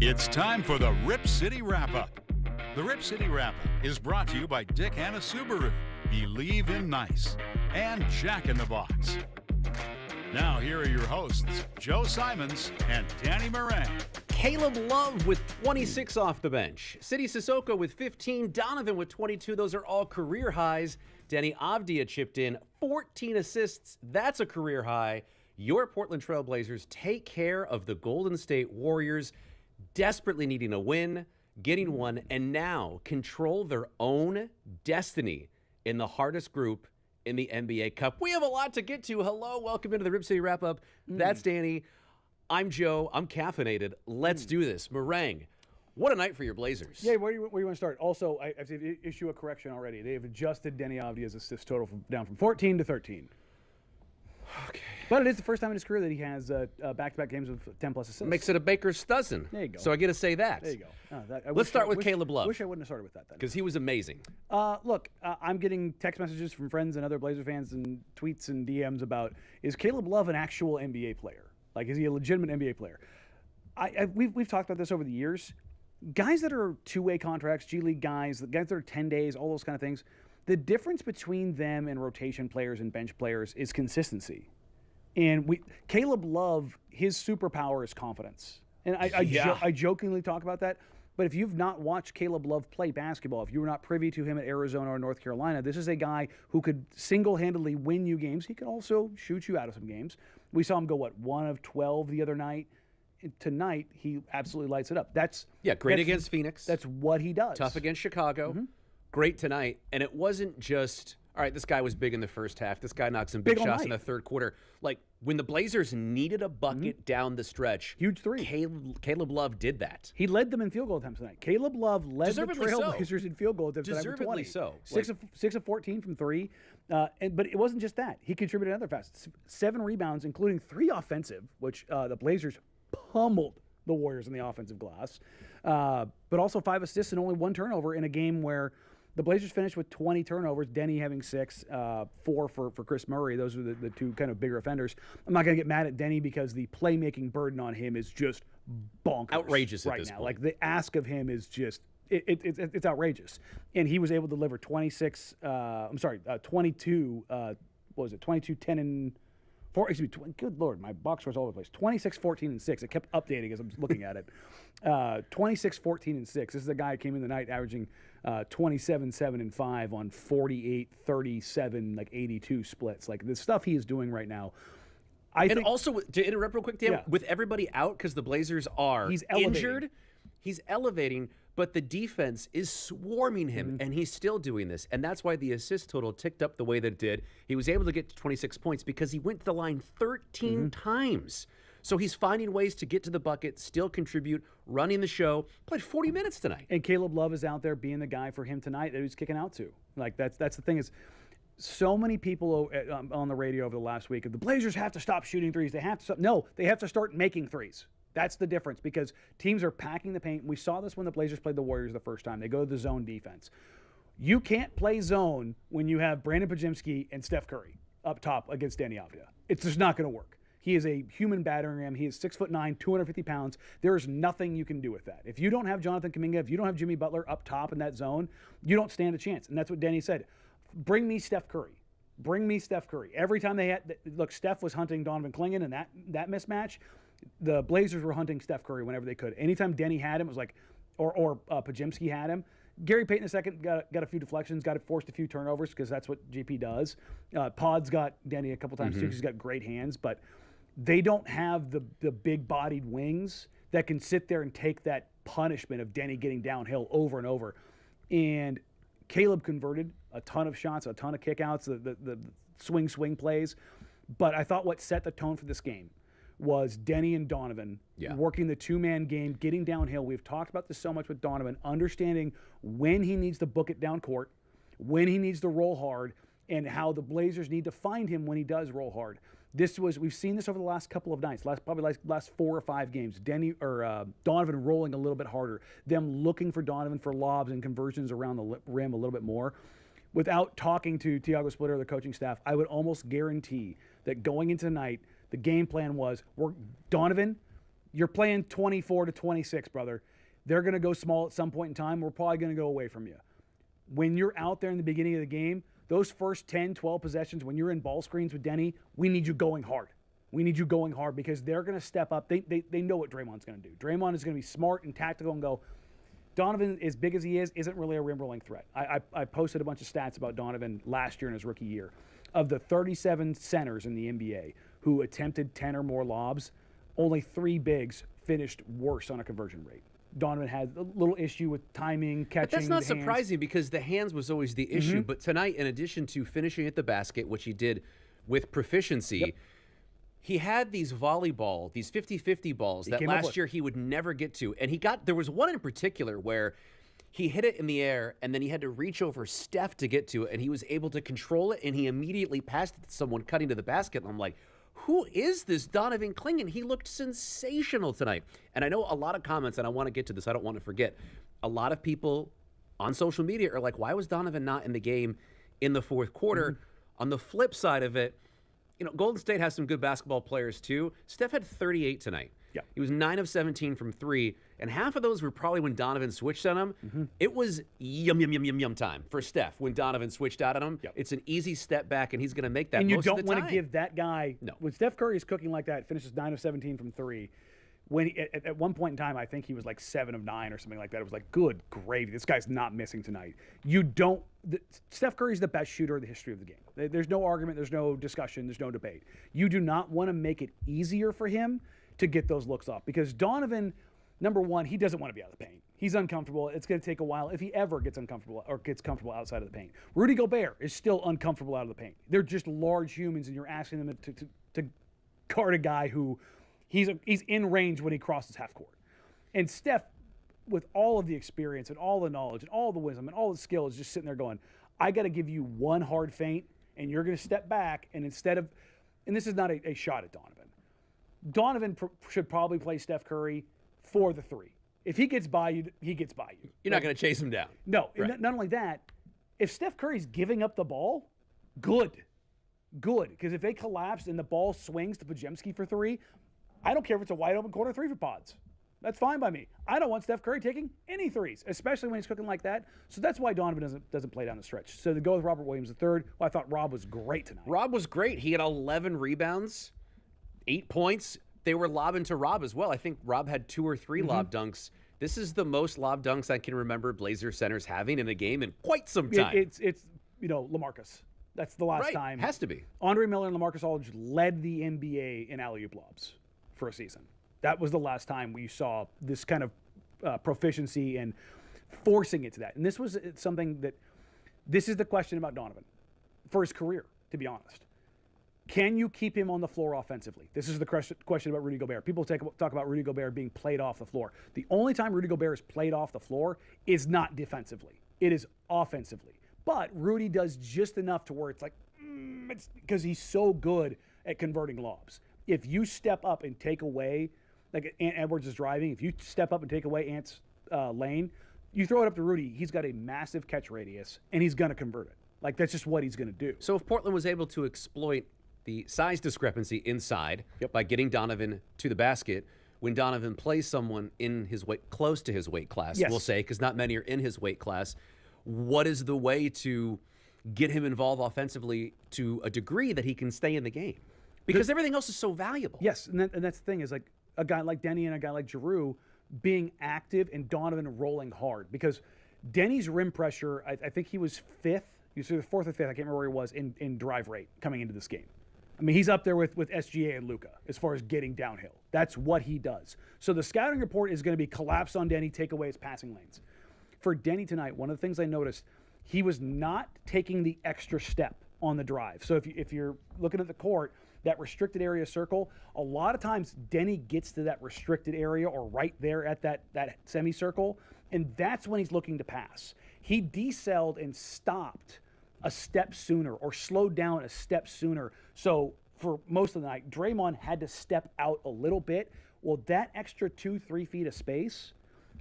It's time for the Rip City Wrap-Up. The Rip City Wrap-Up is brought to you by Dick Hanna Subaru, Believe in Nice, and Jack in the Box. Now here are your hosts, Joe Simons and Danny Marang. Caleb Love with 26 off the bench. Sidy Sissoko with 15. Donovan with 22. Those are all career highs. Deni Avija chipped in 14 assists. That's a career high. Your Portland Trail Blazers take care of the Golden State Warriors, desperately needing a win, getting one, and now control their own destiny in the hardest group in the NBA Cup. We have a lot to get to. Hello, welcome into the Rip City Wrap-Up. That's Danny. I'm Joe. I'm caffeinated. Let's do this. Marang, what a night for your Blazers. Yeah, where do you want to start? Also, I have to issue a correction already. They have adjusted Deni Avija's assist total down from 14 to 13. Okay. But it is the first time in his career that he has back-to-back games with 10-plus assists. Makes it a baker's dozen. There you go. So I get to say that. There you go. Let's start with Caleb Love. Wish I wouldn't have started with that then. Because he was amazing. Look, I'm getting text messages from friends and other Blazer fans and tweets and DMs about, is Caleb Love an actual NBA player? Like, is he a legitimate NBA player? We've talked about this over the years. Guys that are two-way contracts, G League guys, the guys that are 10 days, all those kind of things, the difference between them and rotation players and bench players is consistency. And Caleb Love, his superpower is confidence. And I jokingly talk about that. But if you've not watched Caleb Love play basketball, if you were not privy to him at Arizona or North Carolina, this is a guy who could single-handedly win you games. He could also shoot you out of some games. We saw him go, 1 of 12 the other night. Tonight, he absolutely lights it up. Great against Phoenix. That's what he does. Tough against Chicago. Great tonight. And it wasn't just, all right, this guy was big in the first half. This guy knocked some big shots in the third quarter. Like, when the Blazers needed a bucket down the stretch, huge three. Caleb Love did that. He led them in field goal attempts tonight. Caleb Love led the Trailblazers in field goal attempts tonight with 20. So. 6 of 14 from three. But it wasn't just that. He contributed other facets. 7 rebounds, including 3 offensive, which the Blazers pummeled the Warriors in the offensive glass. But also 5 assists and only 1 turnover in a game where the Blazers finished with 20 turnovers, Deni having 6, 4 for Chris Murray. Those are the 2 kind of bigger offenders. I'm not going to get mad at Deni because the playmaking burden on him is just bonkers. Outrageous right at this now. point. Like, the ask of him is just, it's outrageous. And he was able to deliver 22, 22, 10, and 4, excuse me, good Lord, my box scores all over the place. 26, 14, and 6. It kept updating as I'm looking at it. 26, 14, and 6. This is a guy who came in the night averaging 27, 7, and 5 on 48, 37, like 82 splits. Like, the stuff he is doing right now. And also, to interrupt real quick, Dan, with everybody out, because the Blazers are injured, he's elevating, but the defense is swarming him, and he's still doing this. And that's why the assist total ticked up the way that it did. He was able to get to 26 points because he went to the line 13 times. So he's finding ways to get to the bucket, still contribute, running the show. Played 40 minutes tonight. And Caleb Love is out there being the guy for him tonight that he's kicking out to. Like, that's the thing is, so many people on the radio over the last week, the Blazers have to stop shooting threes. They have to stop. No, they have to start making threes. That's the difference, because teams are packing the paint. We saw this when the Blazers played the Warriors the first time. They go to the zone defense. You can't play zone when you have Brandon Podziemski and Steph Curry up top against Deni Avija. It's just not going to work. He is a human battering ram. He is 6'9", 250 pounds. There is nothing you can do with that. If you don't have Jonathan Kuminga, if you don't have Jimmy Butler up top in that zone, you don't stand a chance. And that's what Deni said. Bring me Steph Curry. Bring me Steph Curry. Every time they had, look, Steph was hunting Donovan Clingan in that mismatch. The Blazers were hunting Steph Curry whenever they could. Anytime Deni had him, it was like, or Podziemski had him. Gary Payton II got a few deflections, forced a few turnovers because that's what GP does. Pod's got Deni a couple times too because he's got great hands, but they don't have the big-bodied wings that can sit there and take that punishment of Deni getting downhill over and over. And Caleb converted a ton of shots, a ton of kickouts, the swing plays. But I thought what set the tone for this game was Deni and Donovan working the 2-man game, getting downhill. We've talked about this so much with Donovan, understanding when he needs to book it down court, when he needs to roll hard, and how the Blazers need to find him when he does roll hard. We've seen this over the last couple of nights, last 4 or 5 games. Donovan rolling a little bit harder, them looking for Donovan for lobs and conversions around the rim a little bit more. Without talking to Tiago Splitter or the coaching staff, I would almost guarantee that going into tonight, the game plan was, Donovan, You're playing 24-26, brother. They're going to go small at some point in time. We're probably going to go away from you. When you're out there in the beginning of the game, those first 10, 12 possessions, when you're in ball screens with Deni, we need you going hard. We need you going hard because they're going to step up. They know what Draymond's going to do. Draymond is going to be smart and tactical and go, Donovan, as big as he is, isn't really a rim rolling threat. I posted a bunch of stats about Donovan last year in his rookie year. Of the 37 centers in the NBA who attempted 10 or more lobs, only 3 bigs finished worse on a conversion rate. Donovan had a little issue with timing, catching. But that's not the hands. surprising because the hands was always the issue. But tonight, in addition to finishing at the basket, which he did with proficiency, he had these volleyball, these 50-50 balls that last year he would never get to. And there was one in particular where he hit it in the air and then he had to reach over Steph to get to it, and he was able to control it, and he immediately passed it to someone cutting to the basket. And I'm like, who is this Donovan Clingan? He looked sensational tonight. And I know a lot of comments, and I want to get to this, I don't want to forget. A lot of people on social media are like, why was Donovan not in the game in the fourth quarter? On the flip side of it, Golden State has some good basketball players too. Steph had 38 tonight. Yeah. He was 9 of 17 from 3, and half of those were probably when Donovan switched on him. It was yum time for Steph when Donovan switched out on him. It's an easy step back, and he's going to make that and most of the time. And you don't want to give that guy when Steph Curry is cooking like that, finishes 9 of 17 from 3. When at one point in time, I think he was like 7 of 9 or something like that. It was like, good gravy, this guy's not missing tonight. Steph Curry's the best shooter in the history of the game. There's no argument, there's no discussion, there's no debate. You do not want to make it easier for him to get those looks off because Donovan, number one, he doesn't want to be out of the paint. He's uncomfortable. It's going to take a while if he ever gets uncomfortable or gets comfortable outside of the paint. Rudy Gobert is still uncomfortable out of the paint. They're just large humans, and you're asking them to guard a guy who he's in range when he crosses half court. And Steph, with all of the experience and all the knowledge and all the wisdom and all the skill, is just sitting there going, I got to give you one hard feint, and you're going to step back, and instead of, and this is not a shot at Donovan. Donovan should probably play Steph Curry for the 3. If he gets by you, he gets by you. You're not going to chase him down. No. Right. And not only that, if Steph Curry's giving up the ball, good. Because if they collapse and the ball swings to Podziemski for 3, I don't care if it's a wide open corner 3 for Pods. That's fine by me. I don't want Steph Curry taking any 3s, especially when he's cooking like that. So that's why Donovan doesn't play down the stretch. So to go with Robert Williams III, well, I thought Rob was great tonight. Rob was great. He had 11 rebounds, 8 points. They were lobbing to Rob as well. I think Rob had 2 or 3 lob dunks. This is the most lob dunks I can remember Blazer centers having in a game in quite some time. It's LaMarcus. That's the last time. Has to be. Andre Miller and LaMarcus Aldridge led the NBA in alley-oop lobs for a season. That was the last time we saw this kind of proficiency and forcing it to that. And this was something this is the question about Donovan for his career, to be honest. Can you keep him on the floor offensively? This is the question about Rudy Gobert. People talk about Rudy Gobert being played off the floor. The only time Rudy Gobert is played off the floor is not defensively. It is offensively. But Rudy does just enough to where it's like, it's because he's so good at converting lobs. If you step up and take away, like Ant Edwards is driving, if you step up and take away Ant's lane, you throw it up to Rudy, he's got a massive catch radius, and he's going to convert it. Like, that's just what he's going to do. So if Portland was able to exploit the size discrepancy inside by getting Donovan to the basket, when Donovan plays someone in his weight, close to his weight class, we'll say, because not many are in his weight class, what is the way to get him involved offensively to a degree that he can stay in the game? Because everything else is so valuable. Yes, and that's the thing is, like, a guy like Deni and a guy like Giroux being active and Donovan rolling hard. Because Denny's rim pressure, I think he was 5th. He was either 4th or 5th. I can't remember where he was in drive rate coming into this game. I mean, he's up there with SGA and Luka as far as getting downhill. That's what he does. So the scouting report is going to be collapse on Deni, take away his passing lanes. For Deni tonight, one of the things I noticed, he was not taking the extra step on the drive. So if you're looking at the court, that restricted area circle, a lot of times Deni gets to that restricted area or right there at that semicircle, and that's when he's looking to pass. He decelled and stopped a step sooner or slowed down a step sooner. So for most of the night, Draymond had to step out a little bit. Well, that extra 2-3 feet of space,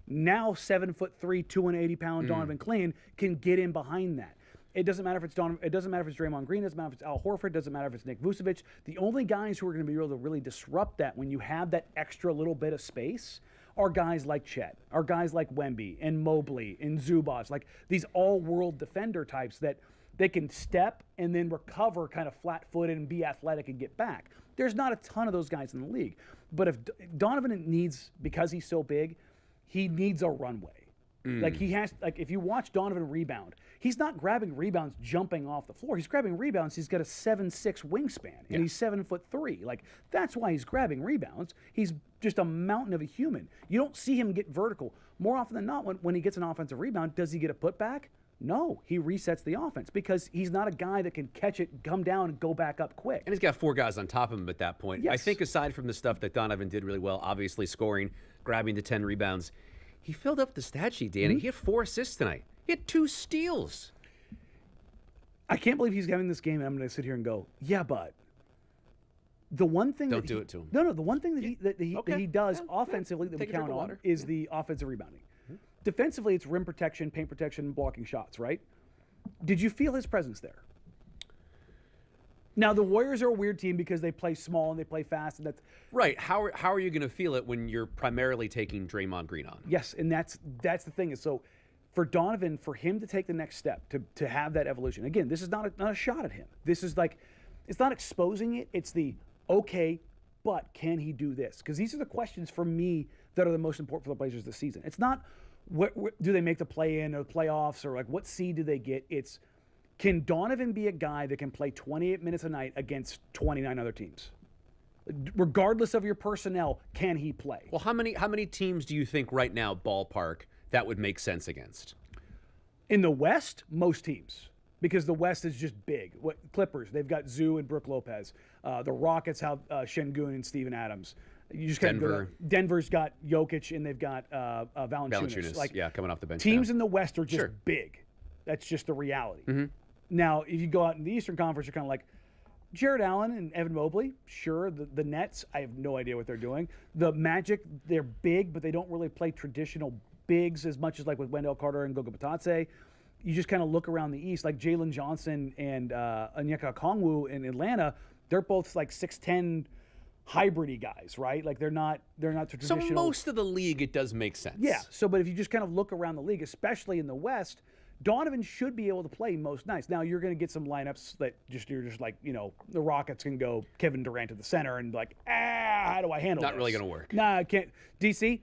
now 7'3", 280-pound Donovan Clingan can get in behind that. It doesn't matter if it's Donovan. It doesn't matter if it's Draymond Green. It doesn't matter if it's Al Horford. It doesn't matter if it's Nick Vucevic. The only guys who are going to be able to really disrupt that when you have that extra little bit of space are guys like Chet, are guys like Wemby and Mobley and Zubac, like these all-world defender types that they can step and then recover kind of flat-footed and be athletic and get back. There's not a ton of those guys in the league. But if Donovan needs, because he's so big, he needs a runway. Like he has, like if you watch Donovan rebound, he's not grabbing rebounds jumping off the floor. He's grabbing rebounds. He's got a 7'6" wingspan, and he's 7'3". Like that's why he's grabbing rebounds. He's just a mountain of a human. You don't see him get vertical. More often than not, when he gets an offensive rebound, does he get a putback? No, he resets the offense because he's not a guy that can catch it, come down, and go back up quick. And he's got 4 guys on top of him at that point. Yes. I think aside from the stuff that Donovan did really well, obviously scoring, grabbing the 10 rebounds, he filled up the stat sheet, Danny. He had 4 assists tonight. He had 2 steals. I can't believe he's having this game, and I'm going to sit here and go, yeah, but the one thing Don't do it to him. No, the one thing that he does Yeah, offensively that we take a drink count of on water. is the offensive rebounding. Defensively, it's rim protection, paint protection, and blocking shots, right? Did you feel his presence there? Now, the Warriors are a weird team because they play small and they play fast, and that's Right. How are you going to feel it when you're primarily taking Draymond Green on? yes, and that's the thing. Is so for Donovan, for him to take the next step to have that evolution. Again, this is not a shot at him. This is like it's not exposing it. It's the okay, but can he do this? Because these are the questions for me that are the most important for the Blazers this season. It's not what do they make the play-in or the playoffs or like what seed do they get. It's can Donovan be a guy that can play 28 minutes a night against 29 other teams? Regardless of your personnel, can he play? Well, how many teams do you think right now, ballpark, that would make sense against? In the West, most teams, because the West is just big. What Clippers? They've got Zoo and Brook Lopez. The Rockets have Şengün and Steven Adams. You just kind Denver. of Denver's got Jokic and they've got Valanciunas. Valanciunas, yeah, coming off the bench. Teams now. in the West are just Sure. big. That's just the reality. Now, if you go out in the Eastern Conference, you're kind of like Jared Allen and Evan Mobley. Sure, the Nets, I have no idea what they're doing. The Magic, they're big, but they don't really play traditional bigs as much as like with Wendell Carter and Goga Bitadze. You just kind of look around the East, like Jalen Johnson and Onyeka Okongwu in Atlanta. They're both like 6'10" hybrid-y guys, right? Like they're not the So traditional. most of the league, it does make sense. Yeah. So, but if you just kind of look around the league, especially in the West, Donovan should be able to play most nights. Now you're going to get some lineups that you're just like, you know, the Rockets can go Kevin Durant to the center and like, how do I handle Not this? really gonna work. Nah, I can't. DC,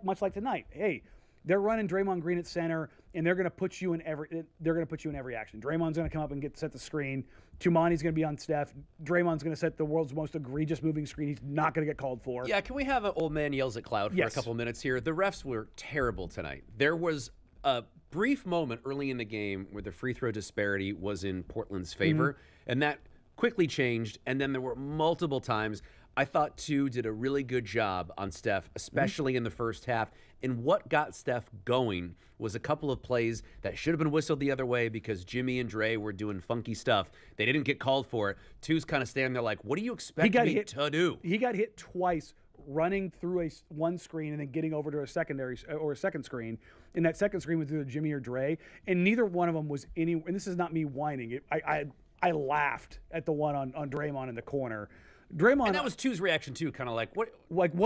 much like tonight. Hey, they're running Draymond Green at center, and they're going to put you in every action. Draymond's going to come up and set the screen. Toumani's going to be on Steph. Draymond's going to set the world's most egregious moving screen. He's not going to get called for. Yeah, can we have an old man yells at cloud for a Yes. couple minutes here? The refs were terrible tonight. There was a brief moment early in the game where the free throw disparity was in Portland's favor, and that quickly changed, and then there were multiple times. I thought two did a really good job on Steph, especially in the first half. And what got Steph going was a couple of plays that should have been whistled the other way because Jimmy and Dre were doing funky stuff. They didn't get called for it. Two's kind of standing there like, what do you expect me to do? He got hit twice running through one screen and then getting over to a second screen. And that second screen was either Jimmy or Dre. And neither one of them was any, and this is not me whining. I laughed at the one on Draymond in the corner. Draymond, And that was Two's reaction too, kind of like, what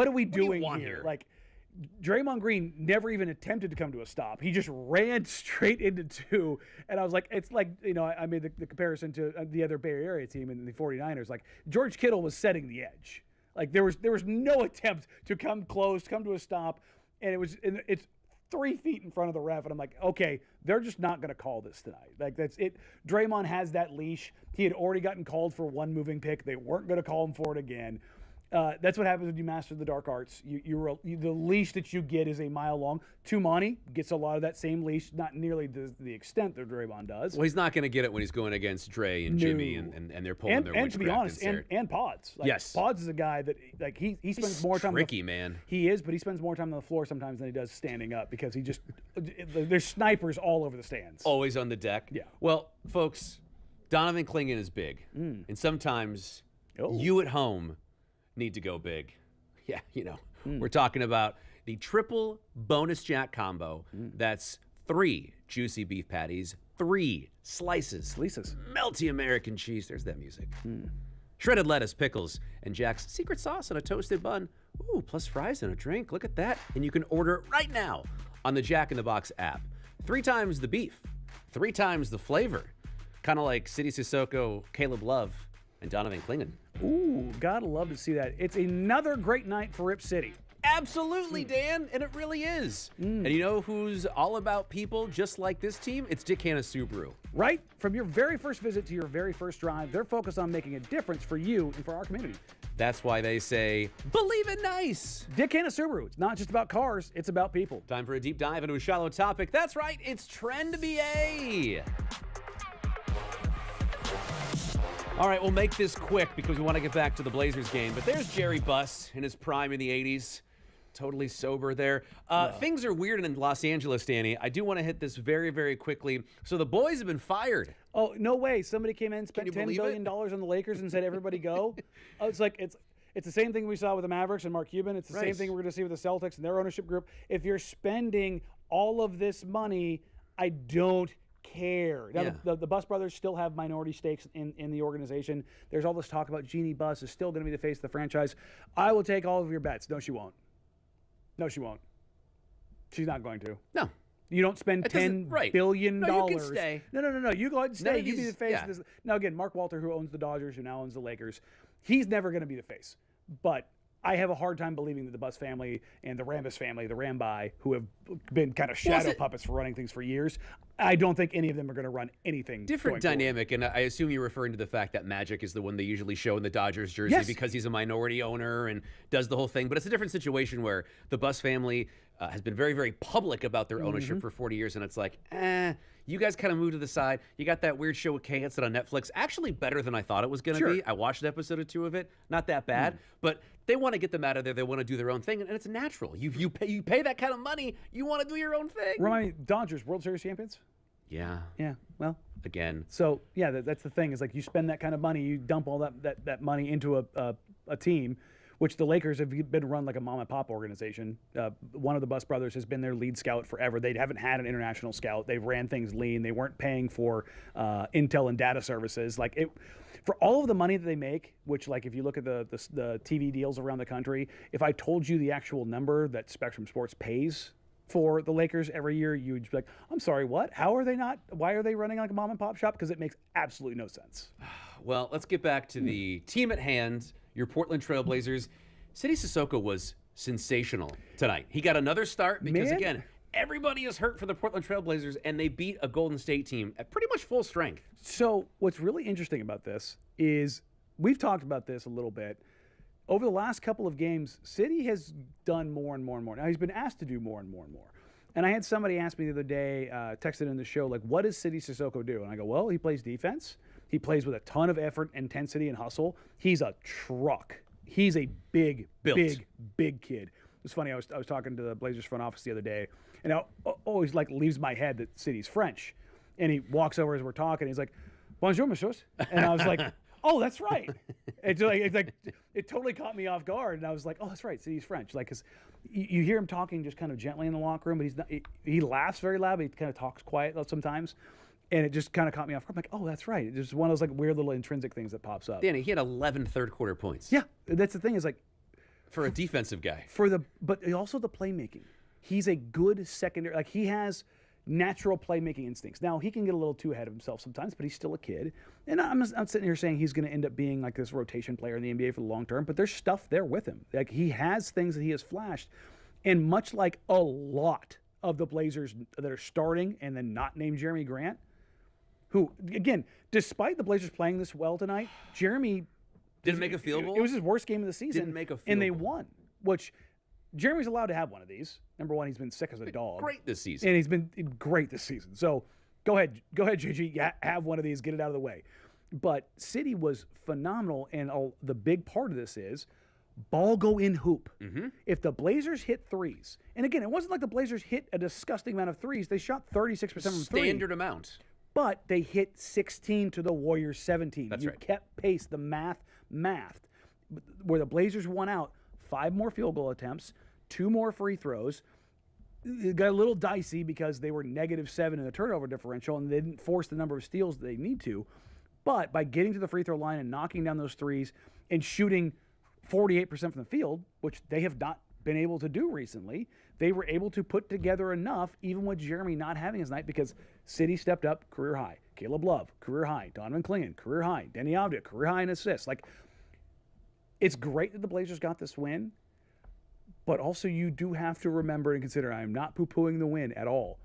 are we do you doing want here? here? Like, Draymond Green never even attempted to come to a stop. He just ran straight into two. And I was like, it's like, you know, I made the comparison to the other Bay Area team in the 49ers. Like, George Kittle was setting the edge. Like, there was no attempt to come close, come to a stop. And it's 3 feet in front of the ref. And I'm like, okay, they're just not going to call this tonight. Like, that's it. Draymond has that leash. He had already gotten called for one moving pick. They weren't going to call him for it again. That's what happens when you master the dark arts. The leash that you get is a mile long. Toumani gets a lot of that same leash, not nearly to the extent that Draymond does. Well, he's not going to get it when he's going against Dre and Jimmy, No. and they're pulling their and to be witchcraft honest, insert. and Pods. Like, Yes. Pods is a guy that like he spends more time. Tricky, man. He is, but he spends more time on the floor sometimes than he does standing up because he just there's snipers all over the stands. Always on the deck. Yeah. Well, folks, Donovan Clingan is big, and sometimes you at home need to go big. Yeah, you know, we're talking about the triple bonus jack combo. That's 3 juicy beef patties, 3 slices, melty American cheese. There's that music. Shredded lettuce, pickles, and Jack's secret sauce on a toasted bun. Ooh, plus fries and a drink. Look at that. And you can order it right now on the Jack in the Box app. 3 times the beef, 3 times the flavor. Kind of like Sidy Sissoko, Caleb Love, and Donovan Clingan. Ooh, gotta love to see that. It's another great night for Rip City. Absolutely, Dan, and it really is. And you know who's all about people just like this team? It's Dick Hanna Subaru. Right? From your very first visit to your very first drive, they're focused on making a difference for you and for our community. That's why they say, believe in nice. Dick Hanna Subaru. It's not just about cars, it's about people. Time for a deep dive into a shallow topic. That's right, it's Trend BA. All right, we'll make this quick because we want to get back to the Blazers game. But there's Jerry Buss in his prime in the 80s. Totally sober there. Things are weird in Los Angeles, Danny. I do want to hit this very, very quickly. So the boys have been fired. Oh, no way. Somebody came in, spent $10 billion on the Lakers and said, everybody go. It's the same thing we saw with the Mavericks and Mark Cuban. It's the same thing we're going to see with the Celtics and their ownership group. If you're spending all of this money, I don't care. Now, the Buss brothers still have minority stakes in the organization. There's all this talk about Jeannie Buss is still going to be the face of the franchise. I will take all of your bets. No, she won't. No, she won't. She's not going to. No. You don't spend $10 billion. No, you can stay. No. You go ahead and stay. You be the face of this. Now, again, Mark Walter, who owns the Dodgers, who now owns the Lakers, he's never going to be the face. But I have a hard time believing that the Buss family and the Rambis family, the Rambi, who have been kind of shadow puppets for running things for years, I don't think any of them are going to run anything. Different dynamic, and I assume you're referring to the fact that Magic is the one they usually show in the Dodgers jersey because he's a minority owner and does the whole thing. But it's a different situation where the Buss family has been very, very public about their ownership for 40 years, and it's like, you guys kind of moved to the side. You got that weird show with Kay Hudson on Netflix. Actually better than I thought it was going to be. I watched an episode or 2 of it. Not that bad. But they want to get them out of there. They want to do their own thing, and it's natural. You pay that kind of money, you want to do your own thing. Remind me, Dodgers, World Series champions? Yeah. Yeah, well. Again. So, yeah, that's the thing. Is like you spend that kind of money, you dump all that money into a team, which the Lakers have been run like a mom and pop organization. One of the Buss brothers has been their lead scout forever. They haven't had an international scout. They've ran things lean. They weren't paying for intel and data services. For all of the money that they make, which like if you look at the TV deals around the country, if I told you the actual number that Spectrum Sports pays for the Lakers every year, you would be like, I'm sorry, what? How are they not? Why are they running like a mom and pop shop? Because it makes absolutely no sense. Well, let's get back to the team at hand. Your Portland Trailblazers. Sidy Sissoko was sensational tonight. He got another start because, again, everybody is hurt for the Portland Trailblazers, and they beat a Golden State team at pretty much full strength. So what's really interesting about this is we've talked about this a little bit. Over the last couple of games, Sidy has done more and more and more. Now, he's been asked to do more and more and more. And I had somebody ask me the other day, texted in the show, like, what does Sidy Sissoko do? And I go, well, he plays defense. He plays with a ton of effort, intensity, and hustle. He's a truck. He's a big kid. It was funny. I was talking to the Blazers front office the other day, and it always like leaves my head that Sidy's French. And he walks over as we're talking. He's like, "Bonjour, monsieur." And I was like, "Oh, that's right." It's like it totally caught me off guard, and I was like, "Oh, that's right. Sidy's French." Like, cause you hear him talking just kind of gently in the locker room, but he's not. He laughs very loud, but he kind of talks quiet sometimes. And it just kind of caught me off guard. I'm like, oh, that's right. It's just one of those like weird little intrinsic things that pops up. Danny, he had 11 third-quarter points. Yeah, that's the thing is like. For a defensive guy. But also the playmaking. He's a good secondary. Like he has natural playmaking instincts. Now he can get a little too ahead of himself sometimes, but he's still a kid. And I'm sitting here saying he's going to end up being like this rotation player in the NBA for the long term. But there's stuff there with him. Like he has things that he has flashed, and much like a lot of the Blazers that are starting and then not named Jeremy Grant. Who, again, despite the Blazers playing this well tonight, Jeremy didn't make a field goal. It was his worst game of the season. Didn't make a field and they goal. won, which Jeremy's allowed to have one of these. Number one, he's been sick as a dog. Great this season. And he's been great this season. So go ahead, JG, have one of these, get it out of the way. But Sidy was phenomenal, and the big part of this is ball go in hoop. Mm-hmm. If the Blazers hit threes, and again, it wasn't like the Blazers hit a disgusting amount of threes. They shot 36% from three. Standard amount. But they hit 16 to the Warriors 17. That's you right. kept pace. The math. Where the Blazers won out, 5 more field goal attempts, 2 more free throws. it got a little dicey because they were -7 in the turnover differential and they didn't force the number of steals they need to. But by getting to the free throw line and knocking down those threes and shooting 48% from the field, which they have not been able to do recently, they were able to put together enough, even with Jeremy not having his night, because Sidy stepped up, career high. Caleb Love, career high. Donovan Clingan, career high. Deni Avija, career high in assists. Like, it's great that the Blazers got this win, but also you do have to remember and consider, I am not poo-pooing the win at all.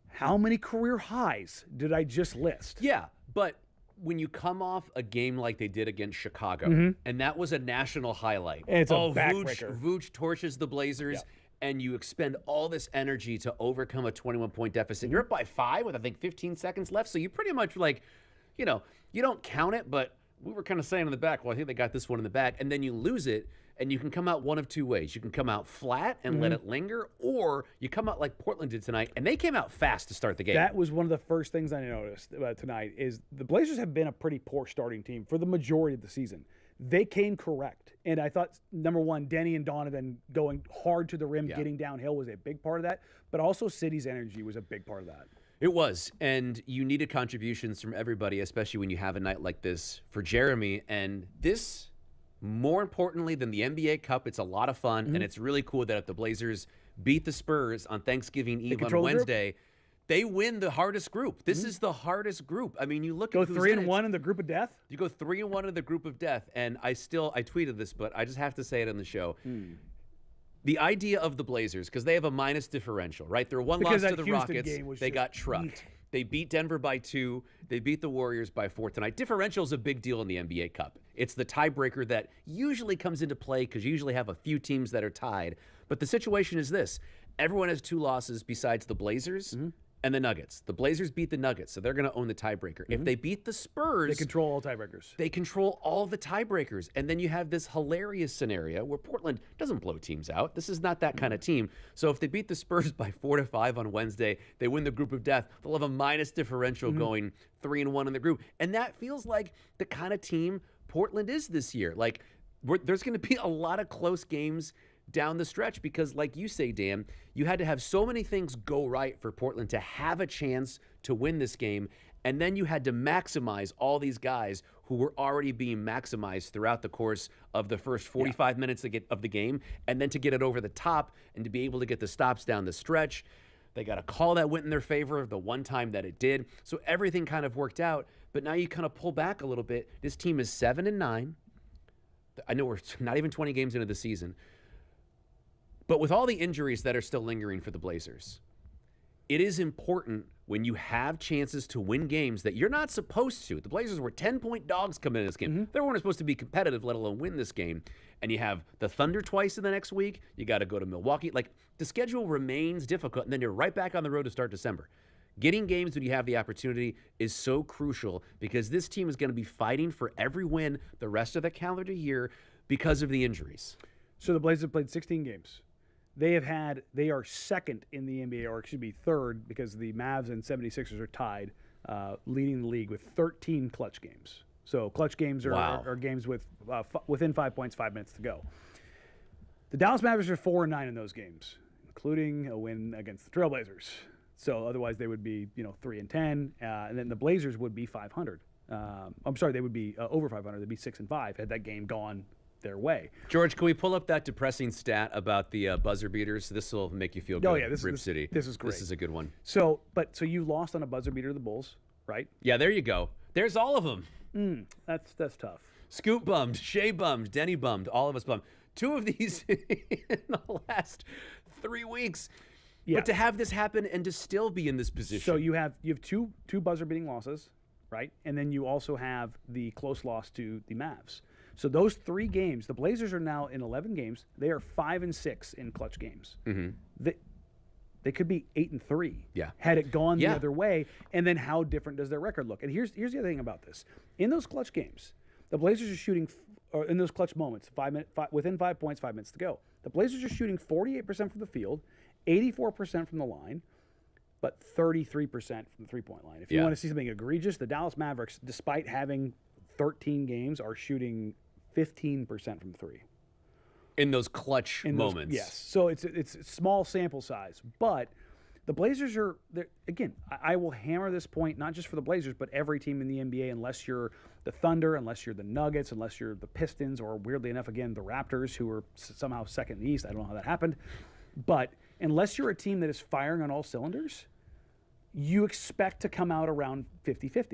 How many career highs did I just list? Yeah, but when you come off a game like they did against Chicago, and that was a national highlight. And it's a backbreaker. Vooch torches the Blazers, and you expend all this energy to overcome a 21-point deficit. You're up by 5 with, I think, 15 seconds left, so you pretty much, like, you know, you don't count it, but we were kind of saying in the back, well, I think they got this one in the bag, and then you lose it, and you can come out one of two ways. You can come out flat and let it linger, or you come out like Portland did tonight, and they came out fast to start the game. That was one of the first things I noticed about tonight is the Blazers have been a pretty poor starting team for the majority of the season. They came correct, and I thought, number one, Deni and Donovan going hard to the rim, getting downhill was a big part of that, but also Sidy's energy was a big part of that. It was, and you needed contributions from everybody, especially when you have a night like this for Jeremy, and this, more importantly than the NBA Cup, it's a lot of fun, and it's really cool that if the Blazers beat the Spurs on Thanksgiving Eve on Wednesday, they win the hardest group. This is the hardest group. I mean, you look at who's 3-1 in the group of death. You go 3-1 in the group of death, and I tweeted this, but I just have to say it on the show. The idea of the Blazers, because they have a minus differential, right? They're one loss to the Rockets. They got trucked. They beat Denver by 2. They beat the Warriors by 4 tonight. Differential is a big deal in the NBA Cup. It's the tiebreaker that usually comes into play because you usually have a few teams that are tied. But the situation is this. Everyone has 2 losses besides the Blazers and the Nuggets. The Blazers beat the Nuggets, so they're going to own the tiebreaker. If they beat the Spurs, they control all tiebreakers. They control all the tiebreakers. And then you have this hilarious scenario where Portland doesn't blow teams out. This is not that kind of team. So if they beat the Spurs by 4-5 on Wednesday, they win the group of death. They'll have a minus differential going 3-1 in the group. And that feels like the kind of team Portland is this year. Like, there's going to be a lot of close games down the stretch because, like you say, Dan, you had to have so many things go right for Portland to have a chance to win this game, and then you had to maximize all these guys who were already being maximized throughout the course of the first 45 minutes of the game, and then to get it over the top and to be able to get the stops down the stretch. They got a call that went in their favor the one time that it did, so everything kind of worked out, but now you kind of pull back a little bit. This team is 7-9. I know we're not even 20 games into the season. But with all the injuries that are still lingering for the Blazers, it is important when you have chances to win games that you're not supposed to. The Blazers were 10-point dogs coming into this game. They weren't supposed to be competitive, let alone win this game. And you have the Thunder twice in the next week. You got to go to Milwaukee. Like, the schedule remains difficult, and then you're right back on the road to start December. Getting games when you have the opportunity is so crucial because this team is going to be fighting for every win the rest of the calendar year because of the injuries. So the Blazers have played 16 games. They are second in the NBA, or excuse me, third, because the Mavs and 76ers are tied, leading the league with 13 clutch games. So clutch games are games with within 5 points, 5 minutes to go. The Dallas Mavericks are 4-9 in those games, including a win against the Trailblazers. So otherwise they would be 3-10, and then the Blazers would be 500. I'm sorry, they would be over 500. They'd be 6-5 had that game gone their way. George, can we pull up that depressing stat about the buzzer beaters? This will make you feel good. Oh yeah, Rip City. This is great. This is a good one. So you lost on a buzzer beater to the Bulls, right? Yeah, there you go. There's all of them. That's tough. Scoop bummed, Shea bummed, Denny bummed, all of us bummed. 2 of these in the last 3 weeks. Yeah. But to have this happen and to still be in this position. So you have two buzzer beating losses, right? And then you also have the close loss to the Mavs. So those 3 games, the Blazers are now in 11 games. They are 5-6 in clutch games. They could be 8-3. Yeah. Had it gone the other way. And then how different does their record look? And here's the other thing about this: in those clutch games, the Blazers are shooting, or in those clutch moments, within 5 points, 5 minutes to go. The Blazers are shooting 48% from the field, 84% from the line, but 33% from the three-point line. If you want to see something egregious, the Dallas Mavericks, despite having 13 games, are shooting 15% from 3. in those clutch moments. Yes. So it's small sample size, but the Blazers are again. I will hammer this point not just for the Blazers, but every team in the NBA. Unless you're the Thunder, unless you're the Nuggets, unless you're the Pistons, or weirdly enough, again the Raptors, who are somehow second in the East. I don't know how that happened, but unless you're a team that is firing on all cylinders, you expect to come out around 50-50.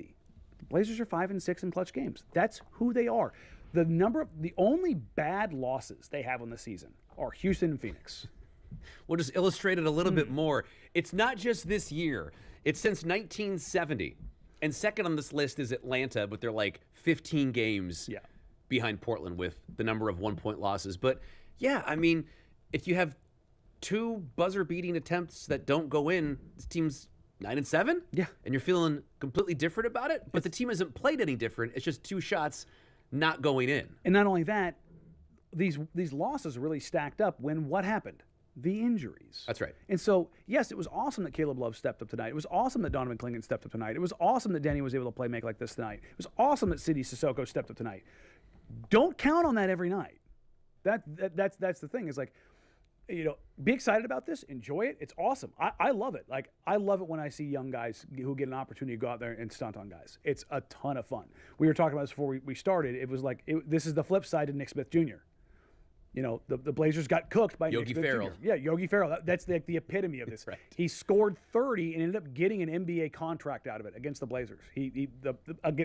The Blazers are 5-6 in clutch games. That's who they are. The only bad losses they have on the season are Houston and Phoenix. We'll just illustrate it a little bit more. It's not just this year. It's since 1970. And second on this list is Atlanta with their 15 games behind Portland with the number of 1-point losses. But yeah, I mean, if you have 2 buzzer-beating attempts that don't go in, this team's 9-7. Yeah. And you're feeling completely different about it. But the team hasn't played any different. It's just 2 shots not going in. And not only that, these losses really stacked up when what happened? The injuries. That's right. And so, yes, it was awesome that Caleb Love stepped up tonight. It was awesome that Donovan Clingan stepped up tonight. It was awesome that Deni was able to make like this tonight. It was awesome that Sidy Sissoko stepped up tonight. Don't count on that every night. That's the thing. Is be excited about this. Enjoy it. It's awesome. I love it. I love it when I see young guys who get an opportunity to go out there and stunt on guys. It's a ton of fun. We were talking about this before we started. It was this is the flip side of Nick Smith Jr. The Blazers got cooked by Yogi Nick Smith Ferrell. Jr. Yeah, Yogi Ferrell. That's the epitome of this. Right. He scored 30 and ended up getting an NBA contract out of it against the Blazers. The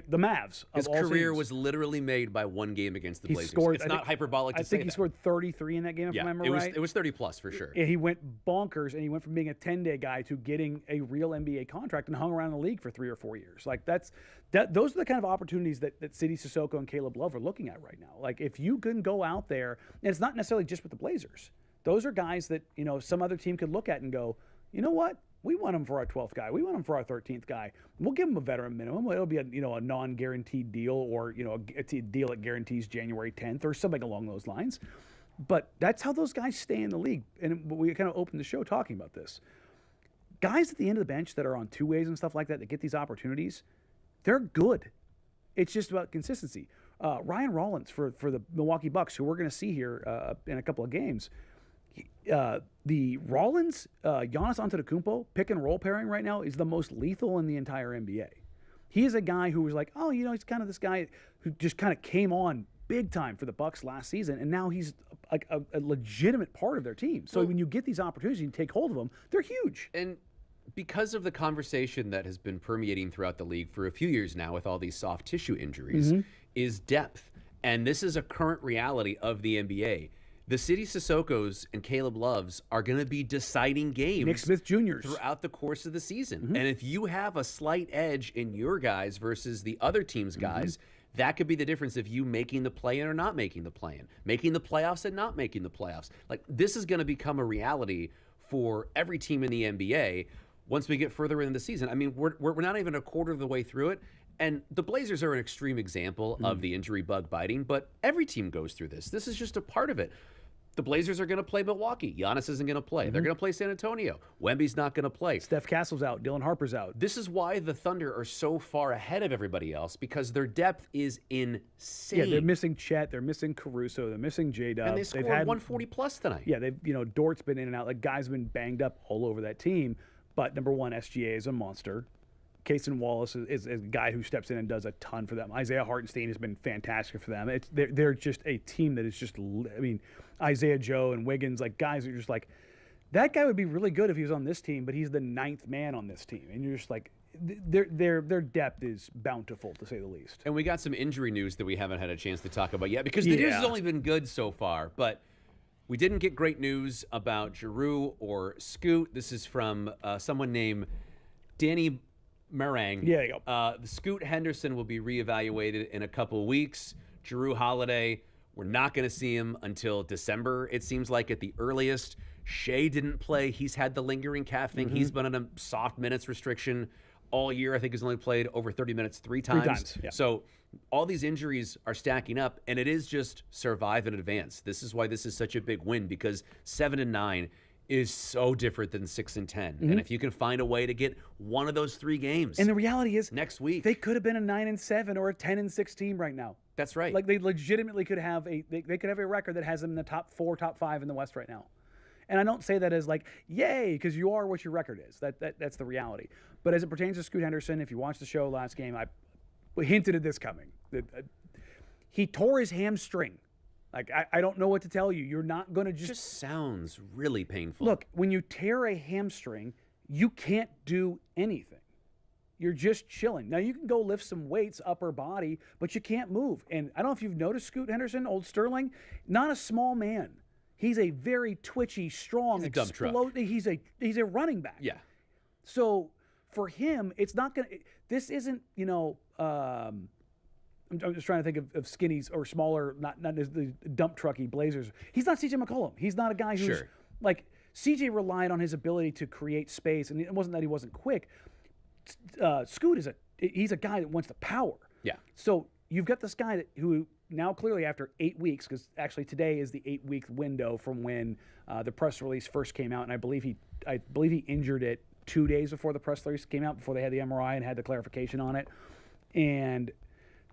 Mavs. His of all career teams. was literally made by 1 game against the Blazers. Scored, it's not hyperbolic to say I think he that. scored 33 in that game, if I remember right. It was 30-plus for sure. He went bonkers, and he went from being a 10-day guy to getting a real NBA contract and hung around the league for 3 or 4 years. Those are the kind of opportunities that Sidy Sissoko and Caleb Love are looking at right now. If you can go out there, and it's not necessarily just with the Blazers. Those are guys that, some other team could look at and go, you know what? We want him for our 12th guy. We want him for our 13th guy. We'll give him a veteran minimum. It'll be a non-guaranteed deal, or a deal that guarantees January 10th or something along those lines. But that's how those guys stay in the league. And we kind of opened the show talking about this. Guys at the end of the bench that are on 2-ways and stuff like that get these opportunities, they're good. It's just about consistency. Ryan Rollins for the Milwaukee Bucks, who we're going to see here in a couple of games. The Rollins, Giannis Antetokounmpo pick and roll pairing right now is the most lethal in the entire NBA. He is a guy who was he's kind of this guy who just kind of came on big time for the Bucks last season, and now he's like a legitimate part of their team. So when you get these opportunities and take hold of them, they're huge. And because of the conversation that has been permeating throughout the league for a few years now with all these soft tissue injuries, is depth. And this is a current reality of the NBA. The Sidy Sissokos and Caleb Loves are going to be deciding games Nick Smith Jr.'s throughout the course of the season. And if you have a slight edge in your guys versus the other team's guys, that could be the difference of you making the play-in or not making the play-in, making the playoffs and not making the playoffs. This is going to become a reality for every team in the NBA once we get further into the season. I mean, we're not even a quarter of the way through it. And the Blazers are an extreme example of the injury bug biting, but every team goes through this. This is just a part of it. The Blazers are going to play Milwaukee. Giannis isn't going to play. They're going to play San Antonio. Wemby's not going to play. Steph Castle's out. Dylan Harper's out. This is why the Thunder are so far ahead of everybody else, because their depth is insane. Yeah, they're missing Chet. They're missing Caruso. They're missing J-Dub. And they scored 140-plus tonight. Yeah, Dort's been in and out. Guys have been banged up all over that team. But number one, SGA is a monster. Cason Wallace is a guy who steps in and does a ton for them. Isaiah Hartenstein has been fantastic for them. They're just a team that is just, Isaiah Joe and Wiggins, guys are just that guy would be really good if he was on this team, but he's the 9th man on this team. And you're just their depth is bountiful, to say the least. And we got some injury news that we haven't had a chance to talk about yet, because the news has only been good so far. But we didn't get great news about Giroux or Scoot. This is from someone named Deni Marang. Yeah, there you go. The Scoot Henderson will be reevaluated in a couple of weeks. Giroux Holiday, we're not going to see him until December, it seems like, at the earliest. Shea didn't play. He's had the lingering calf thing. He's been on a soft minutes restriction all year. I think he's only played over 30 minutes three times. Yeah. So all these injuries are stacking up, and it is just survive and advance. This is why this is such a big win, because 7-9 is so different than 6-10. And if you can find a way to get one of those 3 games, and the reality is, next week, they could have been a 9-7 or a 10-6 team right now. That's right. Like they legitimately could have they could have a record that has them in the top 4, top 5 in the West right now. And I don't say that as like, yay, because you are what your record is. That's the reality. But as it pertains to Scoot Henderson, if you watched the show last game, I hinted at this coming. He tore his hamstring. Like, I don't know what to tell you. You're not going to It just sounds really painful. Look, when you tear a hamstring, you can't do anything. You're just chilling. Now, you can go lift some weights, upper body, but you can't move. And I don't know if you've noticed Scoot Henderson, old Sterling, not a small man. He's a very twitchy, strong, He's a dump truck. He's a running back. Yeah. So for him, it's not going to – this isn't, I'm just trying to think of skinnies or smaller, not the dump trucky Blazers. He's not CJ McCollum. He's not a guy who's Sure. like CJ relied on his ability to create space, and it wasn't that he wasn't quick. Scoot he's a guy that wants the power. Yeah. So you've got this guy who now clearly after 8 weeks, because actually today is the 8-week window from when the press release first came out, and I believe he injured it 2 days before the press release came out, before they had the MRI and had the clarification on it, and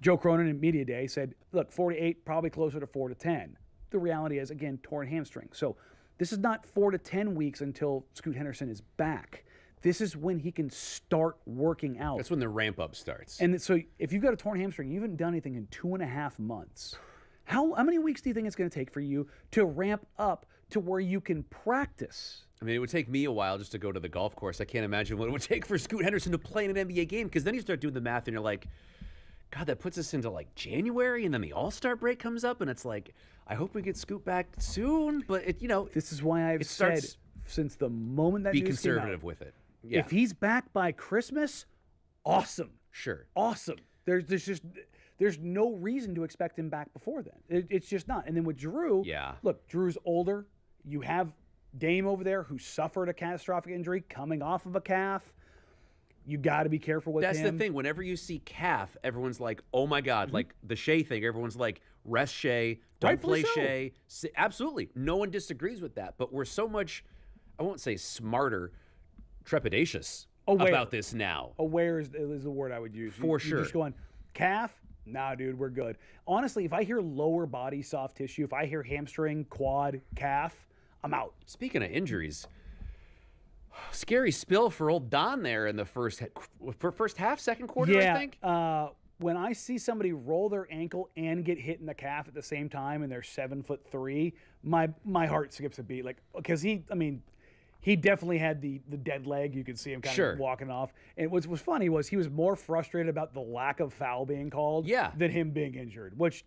Joe Cronin in Media Day said, look, 4 to 8, probably closer to 4 to 10. The reality is, again, torn hamstring. So this is not 4 to 10 weeks until Scoot Henderson is back. This is when he can start working out. That's when the ramp up starts. And so if you've got a torn hamstring, you haven't done anything in 2.5 months. How many weeks do you think it's going to take for you to ramp up to where you can practice? I mean, it would take me a while just to go to the golf course. I can't imagine what it would take for Scoot Henderson to play in an NBA game, because then you start doing the math and you're like, God, that puts us into like January, and then the All-Star break comes up, and it's like, I hope we get Scoot back soon. But this is why I've said since the moment that be news came conservative out, with it. Yeah. If he's back by Christmas, awesome. Sure. Awesome. There's no reason to expect him back before then. It's just not. And then with Drew, look, Drew's older. You have Dame over there who suffered a catastrophic injury coming off of a calf. You got to be careful with him. That's the thing. Whenever you see calf, everyone's like, oh my God, like the Shea thing. Everyone's like, rest Shea, don't play Shea. Absolutely. No one disagrees with that. But we're so much, I won't say smarter, trepidatious about this now. Aware is the word I would use. For sure. You're just going, calf? Nah, dude, we're good. Honestly, if I hear lower body soft tissue, if I hear hamstring, quad, calf, I'm out. Speaking of injuries, scary spill for old Don there in the first half, second quarter, I think. When I see somebody roll their ankle and get hit in the calf at the same time and they're 7'3", my heart skips a beat. Like, because he definitely had the dead leg. You could see him kind of walking off. And what was funny was he was more frustrated about the lack of foul being called than him being injured, which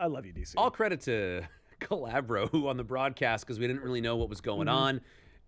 I love you, DC. All credit to Calabro, who on the broadcast, because we didn't really know what was going on,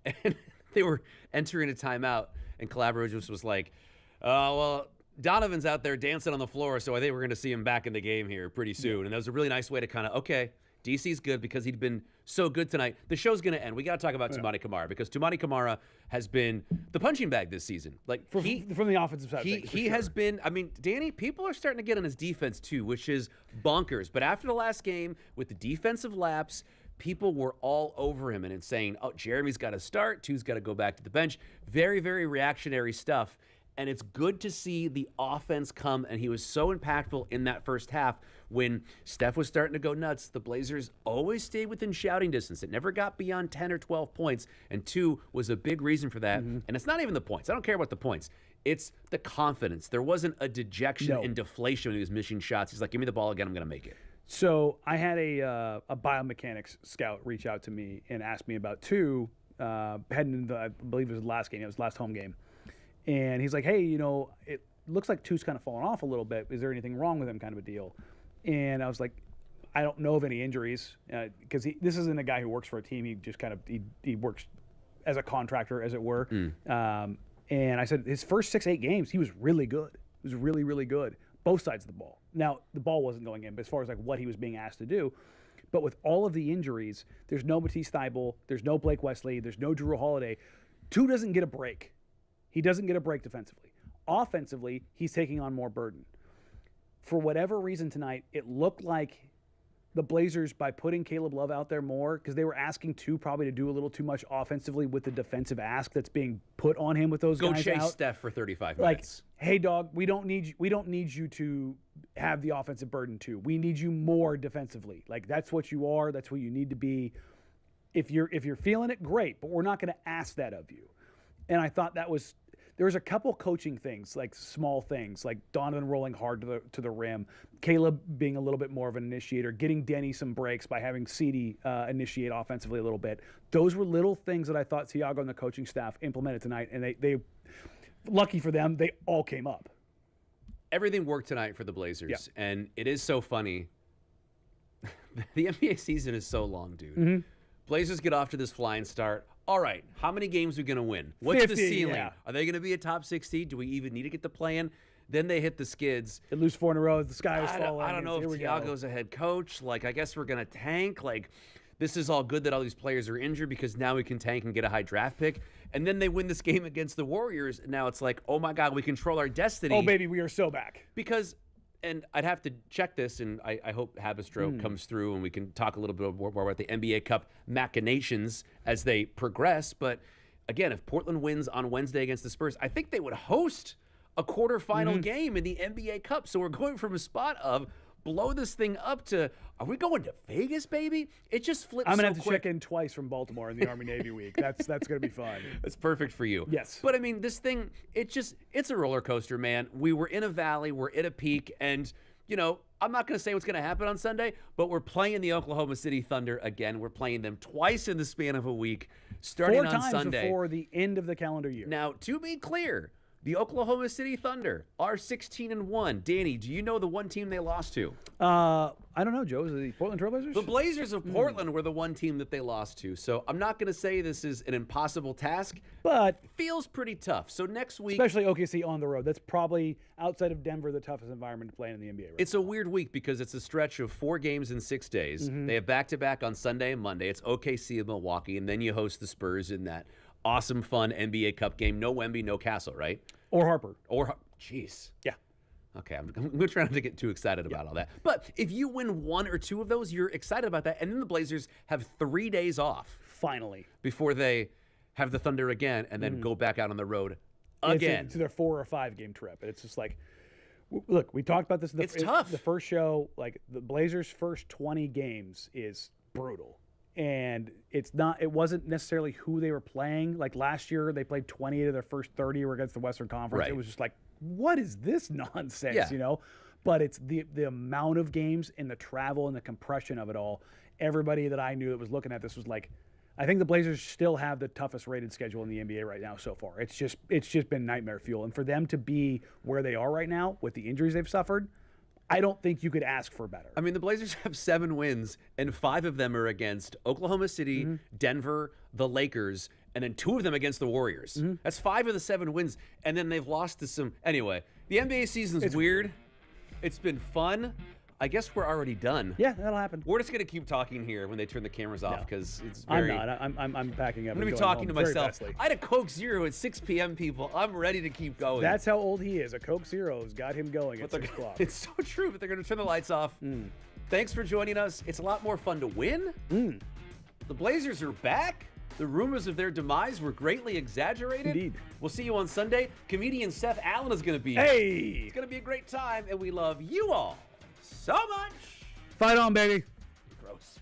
and they were entering a timeout, and Calabro just was like, well, Donovan's out there dancing on the floor, so I think we're going to see him back in the game here pretty soon. And that was a really nice way to kind of, okay, DC's good because he'd been so good tonight. The show's going to end. We got to talk about Toumani Camara, because Toumani Camara has been the punching bag this season. Like from the offensive side. He has been. I mean, Danny, people are starting to get on his defense too, which is bonkers. But after the last game with the defensive lapse, people were all over him and saying, "Oh, Jeremy's got to start. Tu's got to go back to the bench." Very, very reactionary stuff. And it's good to see the offense come, and he was so impactful in that first half when Steph was starting to go nuts. The Blazers always stayed within shouting distance. It never got beyond 10 or 12 points, and 2 was a big reason for that. And it's not even the points. I don't care about the points. It's the confidence. There wasn't a dejection and deflation when he was missing shots. He's like, give me the ball again, I'm going to make it. So I had a biomechanics scout reach out to me and ask me about Tu heading into, I believe it was the last game. It was the last home game. And he's like, hey, it looks like Tu's kind of fallen off a little bit. Is there anything wrong with him, kind of a deal? And I was like, I don't know of any injuries, because this isn't a guy who works for a team. He just kind of he works as a contractor, as it were. And I said his first 6-8 games, he was really good. He was really, really good, both sides of the ball. Now, the ball wasn't going in, but as far as like what he was being asked to do. But with all of the injuries, there's no Matisse Thybulle, there's no Blake Wesley, there's no Drew Holiday. Tu doesn't get a break. He doesn't get a break defensively. Offensively, he's taking on more burden. For whatever reason tonight, it looked like the Blazers, by putting Caleb Love out there more, because they were asking Tu probably to do a little too much offensively with the defensive ask that's being put on him with those guys out. Go chase Steph for 35 like, minutes. Hey, dog, we don't need you to have the offensive burden too. We need you more defensively. Like, that's what you are. That's what you need to be. If you're feeling it, great, but we're not going to ask that of you. And I thought there was a couple coaching things, like small things, like Donovan rolling hard to the rim, Caleb being a little bit more of an initiator, getting Deni some breaks by having Sidy initiate offensively a little bit. Those were little things that I thought Thiago and the coaching staff implemented tonight, and they lucky for them, they all came up. Everything worked tonight for the Blazers, and it is so funny. The NBA season is so long, dude. Mm-hmm. Blazers get off to this flying start. All right, how many games are we going to win? What's 50, the ceiling? yeah. Are they going to be a top 60? Do we even need to get the play-in? Then they hit the skids. They lose 4 in a row. The sky was falling. I don't know if Thiago's a head coach. Like, I guess we're going to tank. Like, this is all good that all these players are injured because now we can tank and get a high draft pick. And then they win this game against the Warriors. And now it's like, oh, my God, we control our destiny. Oh, baby, we are so back. Because, and I'd have to check this, and I hope Habistro comes through and we can talk a little bit more about the NBA Cup machinations as they progress. But, again, if Portland wins on Wednesday against the Spurs, I think they would host a quarterfinal game in the NBA Cup. So we're going from a spot of blow this thing up to, are we going to Vegas, baby? It just flips I'm going so to have to quick. check in twice from Baltimore in the Army-Navy week. That's going to be fun. That's perfect for you. Yes. But I mean, this thing, it's a roller coaster, man. We were in a valley, we're at a peak, and, you know, I'm not going to say what's going to happen on Sunday, but we're playing the Oklahoma City Thunder again. We're playing them twice in the span of a week, starting 4 on times Sunday. before the end of the calendar year. Now, to be clear, the Oklahoma City Thunder are 16-1. Danny, do you know the one team they lost to? I don't know, Joe. Is it the Portland Trailblazers? The Blazers of Portland were the one team that they lost to. So I'm not going to say this is an impossible task, But feels pretty tough. So next week, especially OKC on the road. That's probably, outside of Denver, the toughest environment to play in the NBA right it's a weird week because it's a stretch of 4 games in 6 days. They have back-to-back on Sunday and Monday. It's OKC and Milwaukee, and then you host the Spurs in that awesome, fun NBA Cup game. No Wemby, no Castle, right? Or Harper. Jeez. Yeah. Okay, I'm going to try not to get too excited about all that. But if you win 1 or 2 of those, you're excited about that. And then the Blazers have 3 days off Finally. before they have the Thunder again and then go back out on the road again. It's their 4 or 5 game trip. And it's just like, look, we talked about this in It's tough. the first show. Like, the Blazers' first 20 games is brutal. And it wasn't necessarily who they were playing. Like last year, they played 28 of their first 30 were against the Western Conference. Right. It was just like, what is this nonsense, Yeah. you know? But it's the amount of games and the travel and the compression of it all. Everybody that I knew that was looking at this was like, I think the Blazers still have the toughest rated schedule in the NBA right now so far. It's just been nightmare fuel. And for them to be where they are right now with the injuries they've suffered, I don't think you could ask for better. I mean, the Blazers have 7 wins, and 5 of them are against Oklahoma City, Denver, the Lakers, and then 2 of them against the Warriors. That's 5 of the 7 wins, and then they've lost to some. Anyway, the NBA season's weird. It's been fun. I guess we're already done. Yeah, that'll happen. We're just gonna keep talking here when they turn the cameras off because it's very. I'm not. I'm packing up. I'm gonna be talking to myself. I had a Coke Zero at 6 p.m. People, I'm ready to keep going. That's how old he is. A Coke Zero's got him going at 6 o'clock. It's so true, but they're gonna turn the lights off. Thanks for joining us. It's a lot more fun to win. The Blazers are back. The rumors of their demise were greatly exaggerated. Indeed. We'll see you on Sunday. Comedian Seth Allen is going to be here. Hey! It's going to be a great time, and we love you all so much. Fight on, baby. Gross.